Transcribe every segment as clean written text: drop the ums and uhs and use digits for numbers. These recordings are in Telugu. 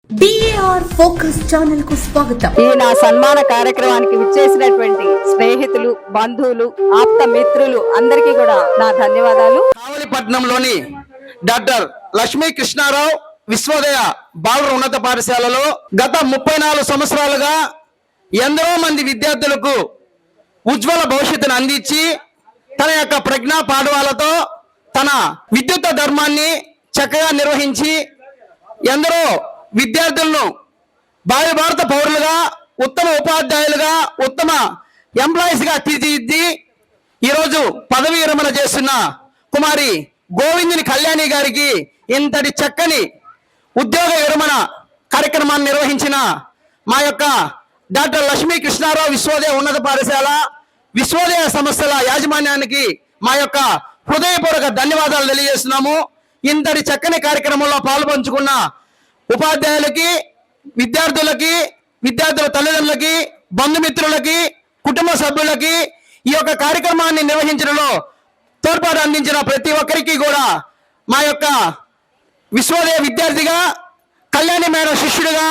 BAR ఫోకస్ ఛానల్ కు స్వాగతం. ఈ నా సన్మాన కార్యక్రమానికి విచ్చేసినటువంటి స్నేహితులు, బంధువులు, ఆప్త మిత్రులు అందరికీ కూడా నా ధన్యవాదాలు. కావలిపట్నంలోని డాక్టర్ లక్ష్మీ కృష్ణారావు విశ్వోదయ బాలుర ఉన్నత పాఠశాలలో గత 34 సంవత్సరాలుగా ఎందరో మంది విద్యార్థులకు ఉజ్వల భవిష్యత్తును అందించి తన యొక్క ప్రజ్ఞా పాఠవాలతో తన విద్యుత్ ధర్మాన్ని చక్కగా నిర్వహించి ఎందరో విద్యార్థులను భారత పౌరులుగా, ఉత్తమ ఉపాధ్యాయులుగా, ఉత్తమ ఎంప్లాయీస్ గా తీర్చిదిద్ది ఈరోజు పదవీ విరమణ చేస్తున్న కుమారి గోవిందుని కళ్యాణి గారికి ఇంతటి చక్కని ఉద్యోగ విరమణ కార్యక్రమాన్ని నిర్వహించిన మా యొక్క డాక్టర్ లక్ష్మీ కృష్ణారావు విశ్వోదయ ఉన్నత పాఠశాల, విశ్వోదయ సంస్థల యాజమాన్యానికి మా యొక్క హృదయపూర్వక ధన్యవాదాలు తెలియజేస్తున్నాము. ఇంతటి చక్కని కార్యక్రమంలో పాల్పంచుకున్న ఉపాధ్యాయులకి, విద్యార్థులకి, విద్యార్థుల తల్లిదండ్రులకి, బంధుమిత్రులకి, కుటుంబ సభ్యులకి ఈ యొక్క కార్యక్రమాన్ని నిర్వహించడంలో తోడ్పాటు అందించిన ప్రతి ఒక్కరికి కూడా మా యొక్క విశ్వోదయ విద్యార్థిగా, కళ్యాణి మేడం శిష్యుడిగా,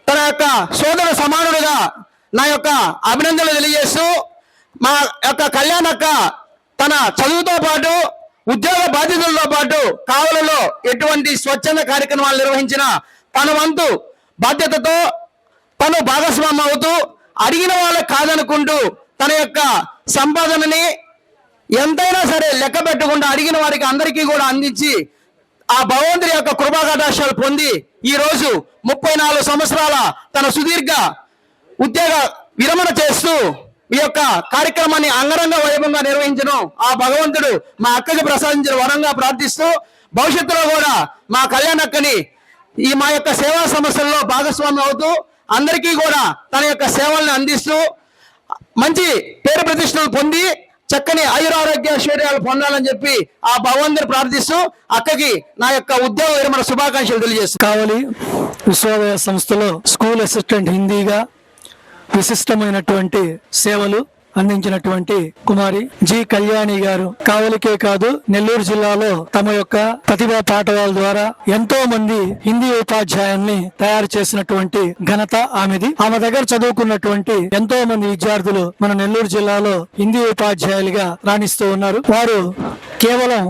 తన యొక్క సోదర సమానుడిగా నా యొక్క అభినందనలు తెలియజేస్తూ, మా యొక్క కళ్యాణక్క తన చదువుతో పాటు ఉద్యోగ బాధ్యతలతో పాటు కావలలో ఎటువంటి స్వచ్ఛంద కార్యక్రమాలు నిర్వహించిన తన వంతు బాధ్యతతో తను భాగస్వామ్యం అవుతూ అడిగిన వాళ్ళకి కాదనుకుంటూ తన యొక్క సంపాదనని ఎంతైనా సరే లెక్క పెట్టకుండా అడిగిన వారికి అందరికీ కూడా అందించి ఆ భగవంతుడి యొక్క కృపా కటాక్షాలు పొంది ఈ రోజు 34 సంవత్సరాల తన సుదీర్ఘ ఉద్యోగ విరమణ చేస్తూ ఈ యొక్క కార్యక్రమాన్ని అంగరంగ వైభవంగా నిర్వహించడం ఆ భగవంతుడు మా అక్కకి ప్రసాదించిన వరంగా ప్రార్థిస్తూ భవిష్యత్తులో కూడా మా కళ్యాణక్కని ఈ మా యొక్క సేవా సంస్థల్లో భాగస్వామ్యం అవుతూ అందరికీ కూడా తన యొక్క సేవల్ని అందిస్తూ మంచి పేరు ప్రతిష్టలు పొంది చక్కని ఆయురారోగ్య ఐశ్వర్యాలు పొందాలని చెప్పి ఆ భగవంతుని ప్రార్థిస్తూ అక్కకి నా యొక్క ఉద్యోగ విరమణ శుభాకాంక్షలు తెలియజేస్తాను. కావలి విశ్వోదయ సంస్థలో స్కూల్ అసిస్టెంట్ హిందీగా విశిష్టమైనటువంటి సేవలు అందించినటువంటి కుమారి జి కళ్యాణి గారు కావలికే కాదు నెల్లూరు జిల్లాలో తమ యొక్క ప్రతిభా పాఠవాల ద్వారా ఎంతో మంది హిందీ ఉపాధ్యాయుల్ని తయారు చేసినటువంటి ఘనత ఆమెది. ఆమె దగ్గర చదువుకున్నటువంటి ఎంతో మంది విద్యార్థులు మన నెల్లూరు జిల్లాలో హిందీ ఉపాధ్యాయులుగా రాణిస్తూ ఉన్నారు. వారు కేవలం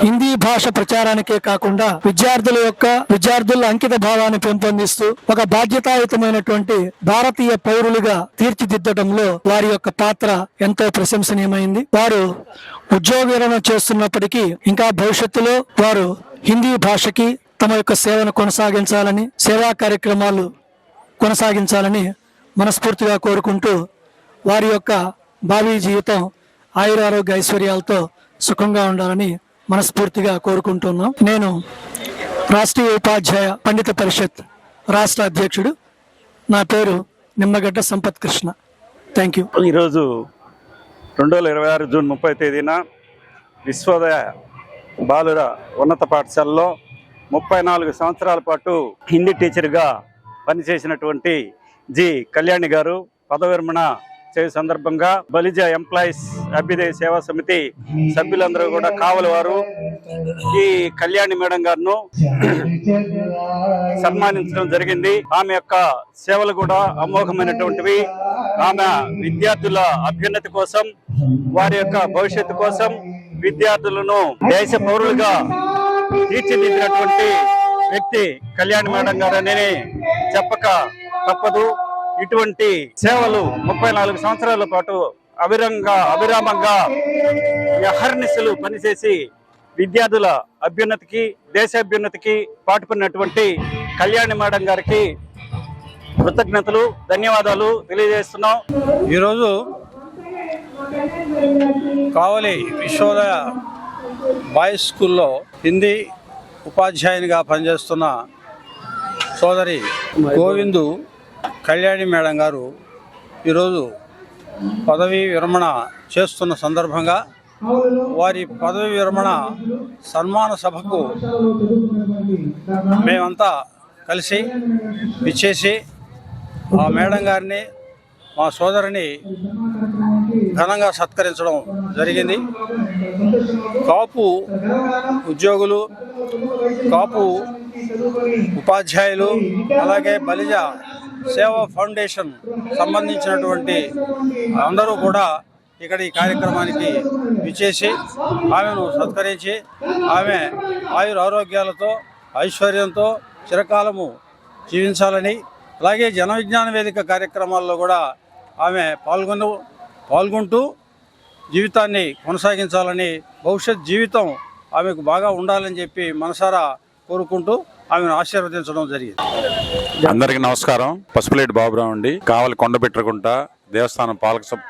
హిందీ భాష ప్రచారానికే కాకుండా విద్యార్థుల అంకిత భావాన్ని పెంపొందిస్తూ ఒక బాధ్యతాయుతమైనటువంటి భారతీయ పౌరులుగా తీర్చిదిద్దడంలో వారి యొక్క పాత్ర ఎంతో ప్రశంసనీయమైంది. వారు ఉద్యోగ విరమణ చేస్తున్నప్పటికీ ఇంకా భవిష్యత్తులో వారు హిందీ భాషకి తమ యొక్క సేవను కొనసాగించాలని, సేవా కార్యక్రమాలు కొనసాగించాలని మనస్ఫూర్తిగా కోరుకుంటూ వారి యొక్క భావి జీవితం ఆయురారోగ్య ఐశ్వర్యాలతో సుఖంగా ఉండాలని మనస్ఫూర్తిగా కోరుకుంటున్నాం. నేను రాష్ట్రీయ ఉపాధ్యాయ పండిత పరిషత్ రాష్ట్ర అధ్యక్షుడు. నా పేరు నిమ్మగడ్డ సంపత్ కృష్ణ. Thank you. ఈరోజు 2026 జూన్ 30 తేదీన విశ్వోదయ బాలుర ఉన్నత పాఠశాలలో 34 సంవత్సరాల పాటు హిందీ టీచర్గా పనిచేసినటువంటి జి కళ్యాణి గారు పదవి విరమణ చేసే సందర్భంగా బలిజ ఎంప్లాయీస్ అభ్యుదయ సేవా సమితి సభ్యులందరూ కూడా కావలి వారు ఈ కళ్యాణి మేడం గారును సన్మానించడం జరిగింది. ఆమె యొక్క సేవలు కూడా అమోఘమైనటువంటివి. ఆమె విద్యార్థుల అభ్యున్నతి కోసం, వారి యొక్క భవిష్యత్తు కోసం విద్యార్థులను దేశ పౌరులుగా తీర్చిదిద్దినటువంటి వ్యక్తి కళ్యాణి మేడం గారు అని చెప్పక తప్పదు. ఇటువంటి సేవలు 34 సంవత్సరాల పాటు అవిరామంగా అహర్నిశలు పనిచేసి విద్యార్థుల అభ్యున్నతికి, దేశాభ్యున్నతికి పాటుపడినటువంటి కళ్యాణి మేడం గారికి కృతజ్ఞతలు, ధన్యవాదాలు తెలియజేస్తున్నాం. ఈరోజు కావలి విశ్వోదయ బాయ్స్ స్కూల్లో హిందీ ఉపాధ్యాయునిగా పనిచేస్తున్న సోదరి గోవిందు కళ్యాణి మేడం గారు ఈరోజు పదవీ విరమణ చేస్తున్న సందర్భంగా వారి పదవీ విరమణ సన్మాన సభకు మేమంతా కలిసి ఇచ్చేసి ఆ మేడం గారిని, మా సోదరిని ఘనంగా సత్కరించడం జరిగింది. కాపు ఉద్యోగులు, కాపు ఉపాధ్యాయులు, అలాగే బలిజ సేవా ఫౌండేషన్ సంబంధించినటువంటి అందరూ కూడా ఇక్కడ ఈ కార్యక్రమానికి విచ్చేసి ఆమెను సత్కరించి ఆమె ఆరోగ్యాలతో ఐశ్వర్యంతో చిరకాలము జీవించాలని, అలాగే జన విజ్ఞాన వేదిక కార్యక్రమాల్లో కూడా ఆమె పాల్గొంటూ జీవితాన్ని కొనసాగించాలని, భవిష్యత్ జీవితం ఆమెకు బాగా ఉండాలని చెప్పి మనసారా కోరుకుంటూ ఆమెను ఆశీర్వదించడం జరిగింది. అందరికీ నమస్కారం. పసుపులేటి బాబురావు అండి, కావలి కొండబెట్టకుంట దేవస్థానం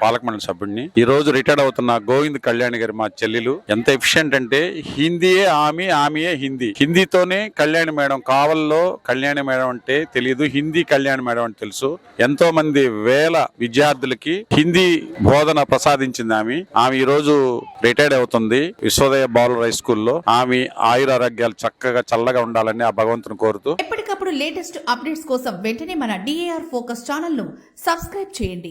పాలక మండలి సభ్యుడిని. ఈ రోజు రిటైర్డ్ అవుతున్న గోవింద్ కళ్యాణి గారి మా చెల్లెలు. ఎంత ఎఫిషియెంట్ అంటే హిందీయే ఆమెయే హిందీ. హిందీతోనే కళ్యాణి మేడం, కావల్లో కళ్యాణి మేడం అంటే తెలియదు, హిందీ కళ్యాణి మేడం అంటే తెలుసు. ఎంతో మంది వేల విద్యార్థులకి హిందీ బోధన ప్రసాదించింది ఆమె ఈ రోజు రిటైర్డ్ అవుతుంది విశ్వోదయ బాలుర హై స్కూల్లో. ఆమె ఆయురారోగ్యాలు చక్కగా చల్లగా ఉండాలని ఆ భగవంతుని కోరుతూ ఎప్పటికప్పుడు లేటెస్ట్ అప్డేట్స్ కోసం వెంటనే మన DAR ఫోకస్ ఛానల్ ను సబ్స్క్రైబ్ చేయండి.